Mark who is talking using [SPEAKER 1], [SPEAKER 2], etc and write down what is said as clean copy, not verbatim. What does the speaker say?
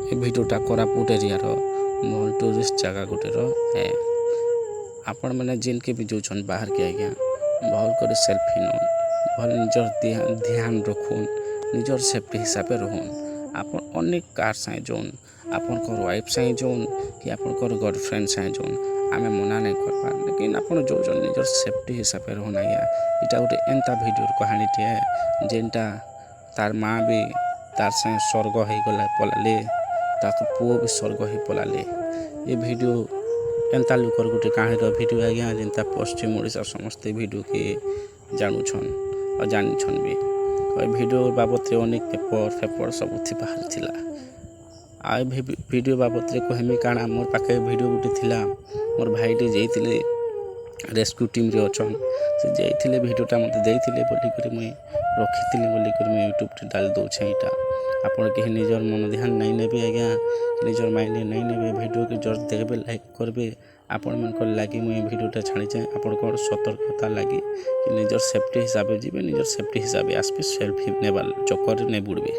[SPEAKER 1] ଏ ଭିଡ଼ିଓଟା କୋରାପୁଟ ଏରିଆର ଭଲ୍ ଟୁରିଷ୍ଟ ଜାଗା ଗୁଟେର ଏ ଆପଣମାନେ ଯେନ୍କେ ବି ଯାଉଛନ୍ ବାହାର୍କେ ଆଜ୍ଞା ଭଲ୍ କରି ସେଲ୍ଫି ନଉନ୍, ଭଲ୍ ନିଜର୍ ଧ୍ୟାନ ରଖୁନ୍, ନିଜର୍ ସେଫ୍ଟି ହିସାବେ ରହୁନ୍। ଆପଣ ଅନେକ କାର୍ ସାଙ୍ଗେ ଯାଉନ୍, ଆପଣଙ୍କର ୱାଇଫ୍ ସାଙ୍ଗେ ଯାଉନ୍ କି ଆପଣଙ୍କର ଗର୍ଲଫ୍ରେଣ୍ଡ ସାଙ୍ଗେ ଯାଉନ୍, ଆମେ ମନା ନାଇଁ କର୍ବାର୍, ଲେକିନ୍ ଆପଣ ଯାଉଛନ୍ ନିଜର୍ ସେଫ୍ଟି ହିସାବେ ରହୁନ୍ ଆଜ୍ଞା। ଇଟା ଗୁଟେ ଏନ୍ତା ଭିଡ଼ିଓର କାହାଣୀଟିଏ ଯେନ୍ଟା ତାର୍ ମାଆ ବି ତାର୍ ସାଙ୍ଗେ ସ୍ୱର୍ଗ ହେଇଗଲା ପଲାଲେ, ତାକୁ ପୁଅ ବି ସ୍ୱର୍ଗ ହେଇ ପଲାଲେ। ଏ ଭିଡ଼ିଓ ଏନ୍ତା ଲୁକର୍ ଗୁଟେ କାହାଣୀର ଭିଡ଼ିଓ ଆଜ୍ଞା ଯେନ୍ତା ପଶ୍ଚିମ ଓଡ଼ିଶାର ସମସ୍ତେ ଭିଡ଼ିଓକେ ଜାଣୁଛନ୍ ଆଉ ଜାନିଛନ୍ ବି। ଏ ଭିଡ଼ିଓ ବାବଦରେ ଅନେକ ପେପର୍ ସବୁଥି ବାହାରିଥିଲା। ଆଉ ଭିଡ଼ିଓ ବାବଦରେ କହେମି କାଣା, ମୋର୍ ପାଖେ ଭିଡ଼ିଓ ଗୁଟେ ଥିଲା, ମୋର୍ ଭାଇଟେ ଯାଇଥିଲେ ରେସ୍କ୍ୟୁ ଟିମ୍ରେ ଅଛନ୍, ସେ ଯାଇଥିଲେ ଭିଡ଼ିଓଟା ମତେ ଦେଇଥିଲେ ବୋଲିକରି ମୁଇଁ ରଖିଥିଲି ବୋଲିକରି ମୁଇଁ ୟୁଟ୍ୟୁବ୍ରେ ଡାଲି ଦଉଛେଁ। ଇଟା ଆପଣ କେହି ନିଜର୍ ମନ ଧ୍ୟାନ ନାଇଁ ନେବେ ଆଜ୍ଞା, ନିଜର୍ ମାଇଣ୍ଡରେ ନାଇଁ ନେବେ, ଭିଡ଼ିଓକେ ଜଷ୍ଟ ଦେଖ୍ବେ, ଲାଇକ୍ କର୍ବେ। ଆପଣମାନଙ୍କର ଲାଗି ମୁଇଁ ଭିଡ଼ିଓଟା ଛାଡ଼ିଛେଁ ଆପଣଙ୍କର ସତର୍କତା ଲାଗି, ନିଜର୍ ସେଫ୍ଟି ହିସାବେ ଯିବେ, ନିଜର୍ ସେଫ୍ଟି ହିସାବେ ଆସ୍ବେ, ସେଲ୍ଫି ନେବାର୍ ଚକ୍କର୍ରେ ନାଇଁ ବୁଡ଼୍ବେ।